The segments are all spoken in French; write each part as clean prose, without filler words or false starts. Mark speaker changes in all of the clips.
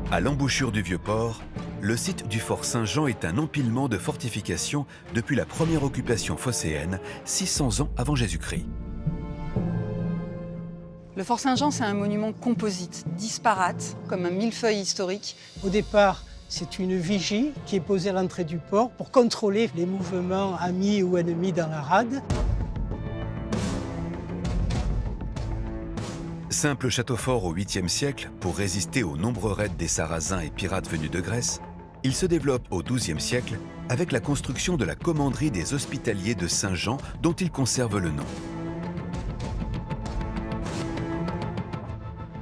Speaker 1: À l'embouchure du Vieux-Port, le site du fort Saint-Jean est un empilement de fortifications depuis la première occupation phocéenne, 600 ans avant Jésus-Christ.
Speaker 2: Le fort Saint-Jean, c'est un monument composite, disparate, comme un millefeuille historique.
Speaker 3: Au départ, c'est une vigie qui est posée à l'entrée du port pour contrôler les mouvements amis ou ennemis dans la rade.
Speaker 1: Simple château fort au 8e siècle pour résister aux nombreux raids des Sarrasins et pirates venus de Grèce, il se développe au 12e siècle avec la construction de la commanderie des Hospitaliers de Saint-Jean dont il conserve le nom.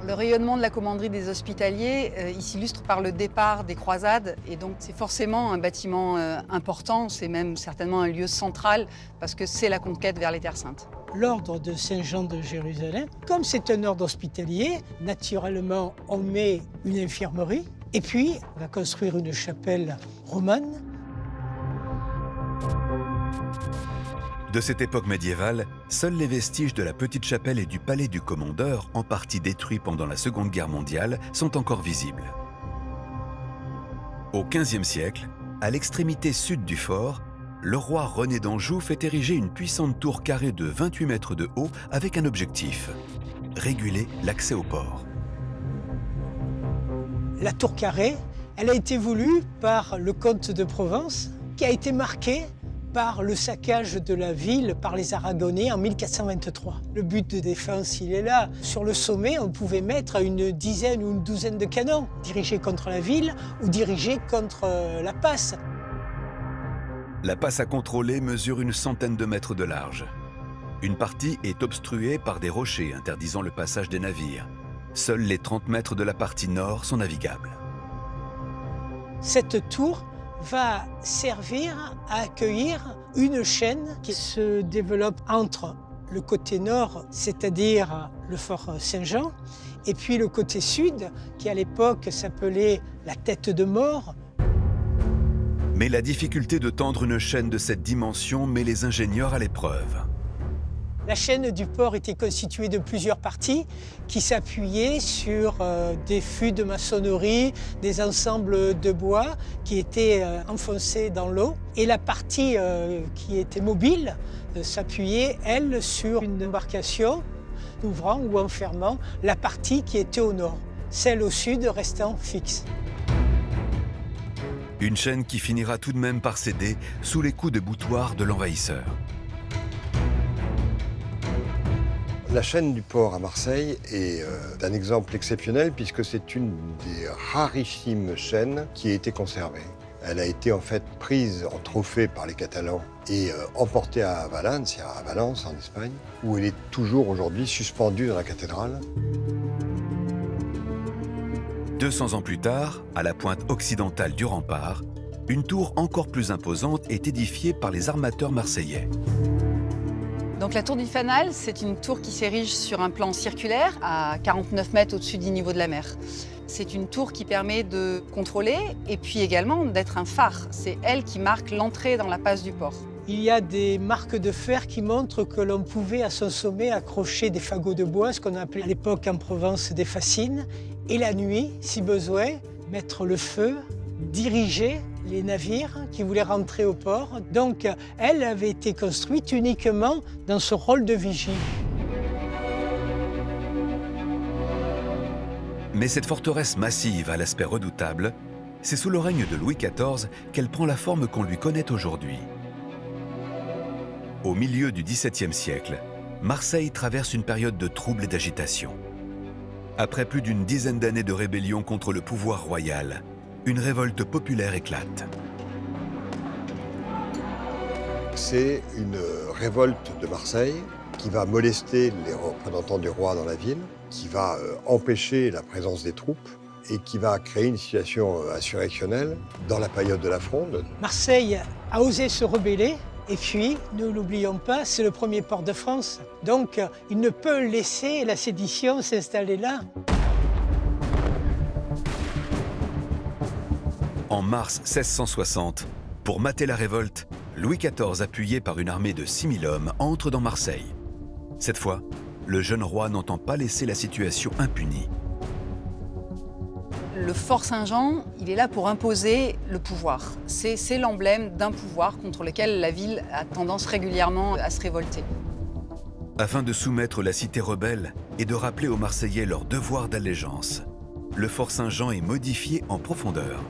Speaker 2: Le rayonnement de la commanderie des Hospitaliers, il s'illustre par le départ des croisades. Et donc c'est forcément un bâtiment important, c'est même certainement un lieu central parce que c'est la conquête vers les Terres Saintes.
Speaker 3: L'ordre de Saint-Jean de Jérusalem, comme c'est un ordre hospitalier, naturellement on met une infirmerie et puis on va construire une chapelle romane.
Speaker 1: De cette époque médiévale, seuls les vestiges de la petite chapelle et du palais du commandeur, en partie détruits pendant la Seconde Guerre mondiale, sont encore visibles. Au XVe siècle, à l'extrémité sud du fort, le roi René d'Anjou fait ériger une puissante tour carrée de 28 mètres de haut avec un objectif: réguler l'accès au port.
Speaker 3: La tour carrée, elle a été voulue par le comte de Provence, qui a été marqué par le saccage de la ville par les Aragonais en 1423. Le but de défense, il est là. Sur le sommet, on pouvait mettre une dizaine ou une douzaine de canons, dirigés contre la ville ou dirigés contre la passe.
Speaker 1: La passe à contrôler mesure une centaine de mètres de large. Une partie est obstruée par des rochers interdisant le passage des navires. Seuls les 30 mètres de la partie nord sont navigables.
Speaker 3: Cette tour va servir à accueillir une chaîne qui se développe entre le côté nord, c'est-à-dire le fort Saint-Jean, et puis le côté sud, qui à l'époque s'appelait la Tête de Mort.
Speaker 1: Mais la difficulté de tendre une chaîne de cette dimension met les ingénieurs à l'épreuve.
Speaker 3: La chaîne du port était constituée de plusieurs parties qui s'appuyaient sur des fûts de maçonnerie, des ensembles de bois qui étaient enfoncés dans l'eau. Et la partie qui était mobile s'appuyait, elle, sur une embarcation ouvrant ou enfermant la partie qui était au nord, celle au sud restant fixe.
Speaker 1: Une chaîne qui finira tout de même par céder sous les coups de boutoir de l'envahisseur.
Speaker 4: La chaîne du port à Marseille est un exemple exceptionnel puisque c'est une des rarissimes chaînes qui a été conservée. Elle a été en fait prise en trophée par les Catalans et emportée à Valence en Espagne, où elle est toujours aujourd'hui suspendue dans la cathédrale.
Speaker 1: 200 ans plus tard, à la pointe occidentale du rempart, une tour encore plus imposante est édifiée par les armateurs marseillais.
Speaker 2: Donc la tour du Fanal, c'est une tour qui s'érige sur un plan circulaire à 49 mètres au-dessus du niveau de la mer. C'est une tour qui permet de contrôler et puis également d'être un phare. C'est elle qui marque l'entrée dans la passe du port.
Speaker 3: Il y a des marques de fer qui montrent que l'on pouvait à son sommet accrocher des fagots de bois, ce qu'on appelait à l'époque en Provence des fascines, et la nuit, si besoin, mettre le feu, diriger les navires qui voulaient rentrer au port. Donc, elle avait été construite uniquement dans ce rôle de vigie.
Speaker 1: Mais cette forteresse massive à l'aspect redoutable, c'est sous le règne de Louis XIV qu'elle prend la forme qu'on lui connaît aujourd'hui. Au milieu du XVIIe siècle, Marseille traverse une période de troubles et d'agitation. Après plus d'une dizaine d'années de rébellion contre le pouvoir royal, une révolte populaire éclate.
Speaker 4: C'est une révolte de Marseille qui va molester les représentants du roi dans la ville, qui va empêcher la présence des troupes et qui va créer une situation insurrectionnelle dans la période de la Fronde.
Speaker 3: Marseille a osé se rebeller et puis, ne l'oublions pas, c'est le premier port de France. Donc, il ne peut laisser la sédition s'installer là.
Speaker 1: En mars 1660, pour mater la révolte, Louis XIV, appuyé par une armée de 6000 hommes, entre dans Marseille. Cette fois, le jeune roi n'entend pas laisser la situation impunie.
Speaker 2: Le fort Saint-Jean, il est là pour imposer le pouvoir. C'est l'emblème d'un pouvoir contre lequel la ville a tendance régulièrement à se révolter.
Speaker 1: Afin de soumettre la cité rebelle et de rappeler aux Marseillais leur devoir d'allégeance, le fort Saint-Jean est modifié en profondeur.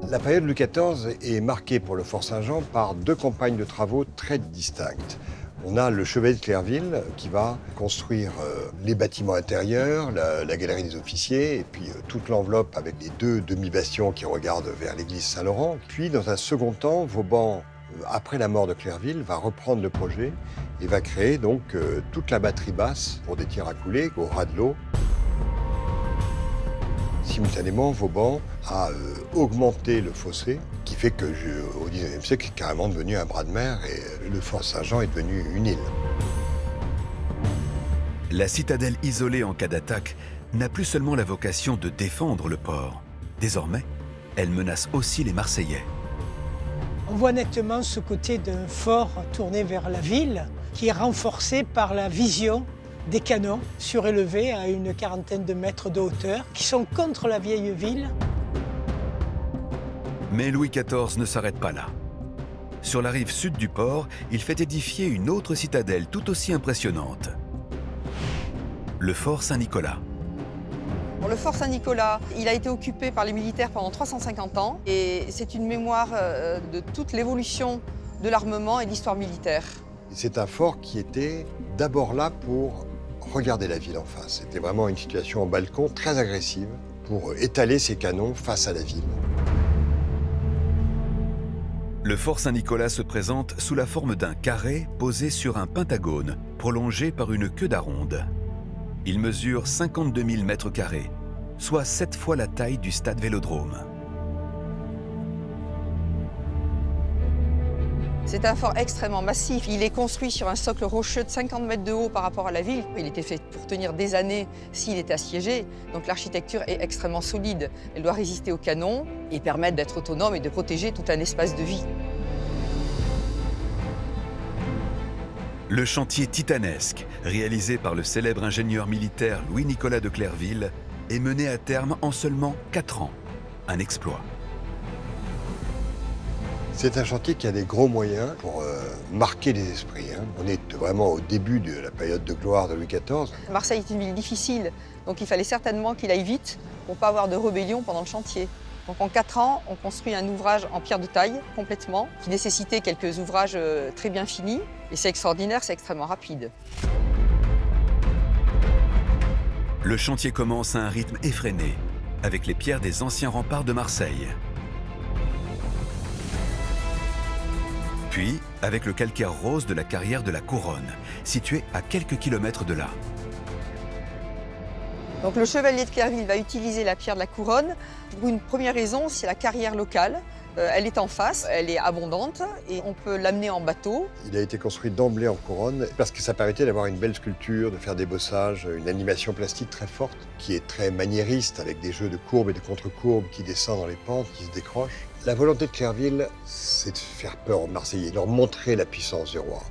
Speaker 4: La période Louis XIV est marquée pour le fort Saint-Jean par deux campagnes de travaux très distinctes. On a le chevalier de Clerville qui va construire les bâtiments intérieurs, la galerie des officiers et puis toute l'enveloppe avec les deux demi-bastions qui regardent vers l'église Saint-Laurent. Puis dans un second temps, Vauban, après la mort de Clerville, va reprendre le projet et va créer donc toute la batterie basse pour des tirs à couler au ras de l'eau. Simultanément, Vauban a augmenté le fossé, qui fait que au XIXe siècle, c'est carrément devenu un bras de mer et le fort Saint-Jean est devenu une île.
Speaker 1: La citadelle isolée en cas d'attaque n'a plus seulement la vocation de défendre le port. Désormais, elle menace aussi les Marseillais.
Speaker 3: On voit nettement ce côté d'un fort tourné vers la ville, qui est renforcé par la vision des canons surélevés à une quarantaine de mètres de hauteur, qui sont contre la vieille ville.
Speaker 1: Mais Louis XIV ne s'arrête pas là. Sur la rive sud du port, il fait édifier une autre citadelle tout aussi impressionnante. Le fort Saint-Nicolas.
Speaker 5: Le fort Saint-Nicolas, il a été occupé par les militaires pendant 350 ans et c'est une mémoire de toute l'évolution de l'armement et de l'histoire militaire.
Speaker 4: C'est un fort qui était d'abord là pour regarder la ville en face. C'était vraiment une situation en balcon très agressive pour étaler ses canons face à la ville.
Speaker 1: Le fort Saint-Nicolas se présente sous la forme d'un carré posé sur un pentagone, prolongé par une queue d'aronde. Il mesure 52 000 mètres carrés, soit 7 fois la taille du stade Vélodrome.
Speaker 5: C'est un fort extrêmement massif. Il est construit sur un socle rocheux de 50 mètres de haut par rapport à la ville. Il était fait pour tenir des années s'il était assiégé. Donc l'architecture est extrêmement solide. Elle doit résister aux canons et permettre d'être autonome et de protéger tout un espace de vie.
Speaker 1: Le chantier titanesque, réalisé par le célèbre ingénieur militaire Louis-Nicolas de Clerville, est mené à terme en seulement 4 ans. Un exploit.
Speaker 4: C'est un chantier qui a des gros moyens pour marquer les esprits. On est vraiment au début de la période de gloire de Louis XIV.
Speaker 5: Marseille est une ville difficile, donc il fallait certainement qu'il aille vite pour ne pas avoir de rébellion pendant le chantier. Donc en 4 ans, on construit un ouvrage en pierre de taille, complètement, qui nécessitait quelques ouvrages très bien finis. Et c'est extraordinaire, c'est extrêmement rapide.
Speaker 1: Le chantier commence à un rythme effréné, avec les pierres des anciens remparts de Marseille. Puis, avec le calcaire rose de la carrière de la Couronne, située à quelques kilomètres de là.
Speaker 5: Donc le chevalier de Clerville va utiliser la pierre de la Couronne pour une première raison, c'est la carrière locale. Elle est en face, elle est abondante et on peut l'amener en bateau.
Speaker 4: Il a été construit d'emblée en couronne parce que ça permettait d'avoir une belle sculpture, de faire des bossages, une animation plastique très forte qui est très maniériste avec des jeux de courbes et de contre-courbes qui descendent dans les pentes, qui se décrochent. La volonté de Clerville, c'est de faire peur aux Marseillais, de leur montrer la puissance du roi.